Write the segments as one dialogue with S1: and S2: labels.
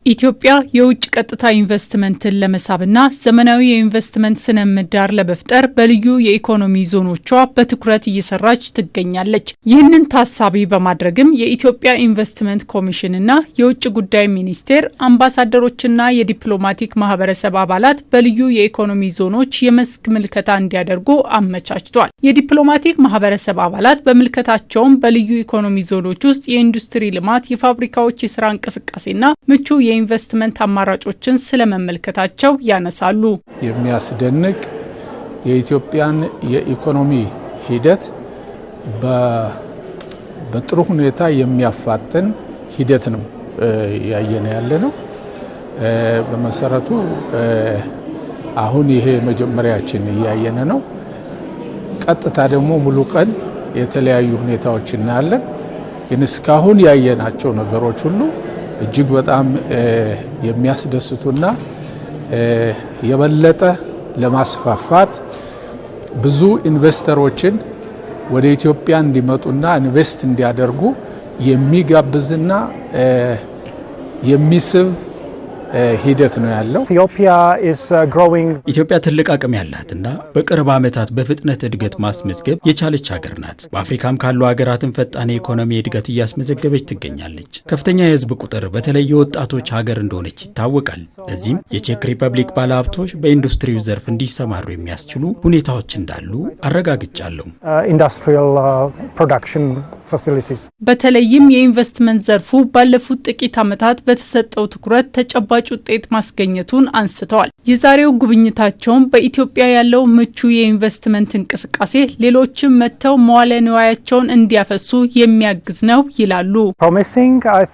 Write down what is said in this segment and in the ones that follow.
S1: ኢትዮጵያ የውጭ ቀጥታ ኢንቨስትመንትን ለመሳብና ዘመናዊ የኢንቨስትመንት ስነ ምህዳር ለመፍጠር በልዩ የኢኮኖሚ ዞኖቿ በትኩረት እየሰራች ትገኛለች። ይህንን ታሳቢ በማድረግም የኢትዮጵያ ኢንቨስትመንት ኮሚሽንና የውጭ ጉዳይ ሚኒስቴር አምባሳደሮችና የዲፕሎማቲክ ማህበረሰብ አባላት በልዩ የኢኮኖሚ ዞኖች የመስክ ምልከታ እንዲያደርጉ አመቻችቷል። የዲፕሎማቲክ ማህበረሰብ አባላት በምልከታቸውም በልዩ ኢኮኖሚ ዞኖች ውስጥ የኢንዱስትሪ ልማት፣ የፋብሪካዎች የስራ እንቅስቃሴና ምቹ የኢንቨስትመንት አማራጮችን ስለመመልከታቸው ያነሳሉ።
S2: የሚያስደንቅ የኢትዮጵያን የኢኮኖሚ ሂደት በጥሩ ሁኔታ የሚያፋጥን ሂደት ነው ያየነ ያለ ነው። በመሰረቱ አሁን ይሄ መጀመሪያችን ያየነ ነው። ቀጥታ ደግሞ ሙሉ ቀን የተለያዩ ሁኔታዎች እናያለን። ግን እስካሁን ያየናቸው ነገሮች ሁሉ እጅግ በጣም የሚያስደስቱና የበለጠ ለማስፋፋት ብዙ ኢንቨስተሮችን ወደ ኢትዮጵያ እንዲመጡና ኢንቨስት እንዲያደርጉ የሚጋብዝና የሚስብ ሂደት ነው ያለው።
S3: ኢትዮጵያ ትልቅ አቅም ያላትና በቅርብ ዓመታት በፍጥነት እድገት ማስመዝገብ የቻለች ሀገር ናት። በአፍሪካም ካሉ ሀገራትን ፈጣን የኢኮኖሚ እድገት እያስመዘገበች ትገኛለች። ከፍተኛ የህዝብ ቁጥር በተለይ የወጣቶች ሀገር እንደሆነች ይታወቃል። ለዚህም የቼክ ሪፐብሊክ ባለሀብቶች በኢንዱስትሪው ዘርፍ እንዲሰማሩ የሚያስችሉ ሁኔታዎች እንዳሉ አረጋግጫለሁ።
S1: በተለይም የኢንቨስትመንት ዘርፉ ባለፉት ጥቂት ዓመታት በተሰጠው ትኩረት ተጨባጭ ውጤት ማስገኘቱን አንስተዋል። የዛሬው ጉብኝታቸውም በኢትዮጵያ ያለው ምቹ የኢንቨስትመንት እንቅስቃሴ ሌሎችም መጥተው መዋለ ንዋያቸውን እንዲያፈሱ የሚያግዝ ነው ይላሉ።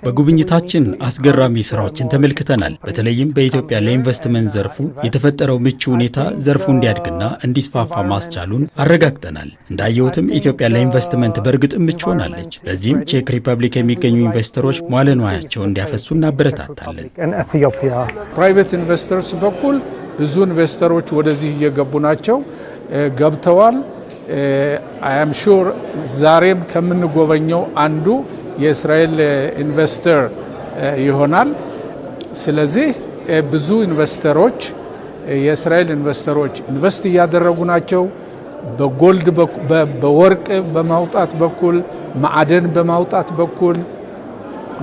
S3: በጉብኝታችን አስገራሚ ስራዎችን ተመልክተናል። በተለይም በኢትዮጵያ ለኢንቨስትመንት ዘርፉ የተፈጠረው ምቹ ሁኔታ ዘርፉ እንዲያድግና እንዲስፋፋ ማስቻሉን አረጋግጠናል። እንዳየሁትም ኢትዮጵያ ለኢንቨስትመንት በእርግጥም ምቹ ሆናለች። ለዚህም ቼክ ሪፐብሊክ የሚገኙ ኢንቨስተሮች መዋለ ንዋያቸውን እንዲያፈሱ እናበረታታለን።
S2: ፕራይቬት ኢንቨስተርስ በኩል ብዙ ኢንቨስተሮች ወደዚህ እየገቡ ናቸው፣ ገብተዋል። አይ አም ሹር ዛሬም ከምንጎበኘው አንዱ የእስራኤል ኢንቨስተር ይሆናል። ስለዚህ ብዙ ኢንቨስተሮች የእስራኤል ኢንቨስተሮች ኢንቨስት እያደረጉ ናቸው። በጎልድ በወርቅ በማውጣት በኩል፣ ማዕደን በማውጣት በኩል፣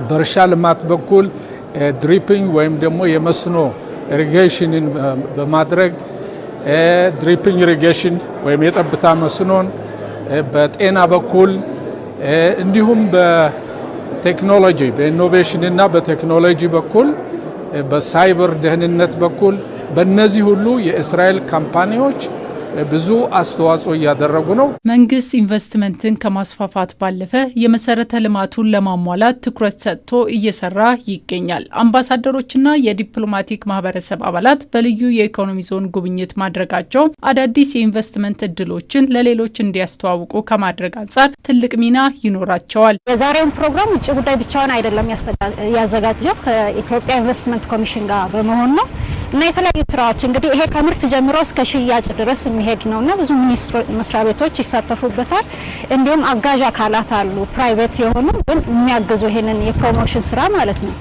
S2: በእርሻ ልማት በኩል ድሪፒንግ ወይም ደግሞ የመስኖ ኢሪጌሽንን በማድረግ ድሪፒንግ ኢሪጌሽን ወይም የጠብታ መስኖን በጤና በኩል እንዲሁም በቴክኖሎጂ በኢኖቬሽንና በቴክኖሎጂ በኩል በሳይበር ደህንነት በኩል በእነዚህ ሁሉ የእስራኤል ካምፓኒዎች ብዙ አስተዋጽኦ እያደረጉ ነው።
S1: መንግስት ኢንቨስትመንትን ከማስፋፋት ባለፈ የመሰረተ ልማቱን ለማሟላት ትኩረት ሰጥቶ እየሰራ ይገኛል። አምባሳደሮችና የዲፕሎማቲክ ማህበረሰብ አባላት በልዩ የኢኮኖሚ ዞን ጉብኝት ማድረጋቸው አዳዲስ የኢንቨስትመንት እድሎችን ለሌሎች እንዲያስተዋውቁ ከማድረግ አንጻር ትልቅ ሚና ይኖራቸዋል።
S4: የዛሬውን ፕሮግራም ውጭ ጉዳይ ብቻውን አይደለም ያዘጋጀው ከኢትዮጵያ ኢንቨስትመንት ኮሚሽን ጋር በመሆን ነው እና የተለያዩ ስራዎች እንግዲህ ይሄ ከምርት ጀምሮ እስከ ሽያጭ ድረስ የሚሄድ ነውና ብዙ መስሪያ ቤቶች ይሳተፉበታል። እንዲሁም አጋዥ አካላት አሉ፣ ፕራይቬት የሆኑ ግን የሚያግዙ ይሄንን የፕሮሞሽን ስራ ማለት ነው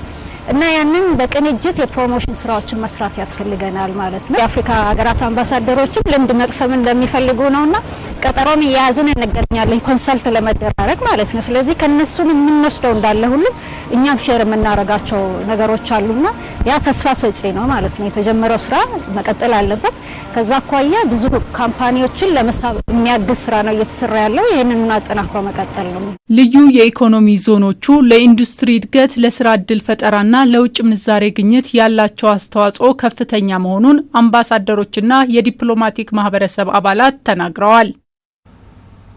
S4: እና ያንን በቅንጅት የፕሮሞሽን ስራዎችን መስራት ያስፈልገናል ማለት ነው። የአፍሪካ ሀገራት አምባሳደሮችም ልምድ መቅሰም እንደሚፈልጉ ነውና ቀጠሮም ያያዝን እንገናኛለን ኮንሰልት ለመደራረግ ማለት ነው። ስለዚህ ከነሱም የምንወስደው እንዳለ ሁሉ እኛም ሼር የምናረጋቸው ነገሮች አሉና ያ ተስፋ ሰጪ ነው ማለት ነው። የተጀመረው ስራ መቀጠል አለበት። ከዛ አኳያ ብዙ ካምፓኒዎችን ለመሳብ የሚያግዝ ስራ ነው እየተሰራ ያለው። ይሄንን አጠናክሮ መቀጠል ነው።
S1: ልዩ የኢኮኖሚ ዞኖቹ ለኢንዱስትሪ እድገት፣ ለስራ ዕድል ፈጠራና ለውጭ ምንዛሬ ግኝት ያላቸው አስተዋጽኦ ከፍተኛ መሆኑን አምባሳደሮችና የዲፕሎማቲክ ማህበረሰብ አባላት ተናግረዋል።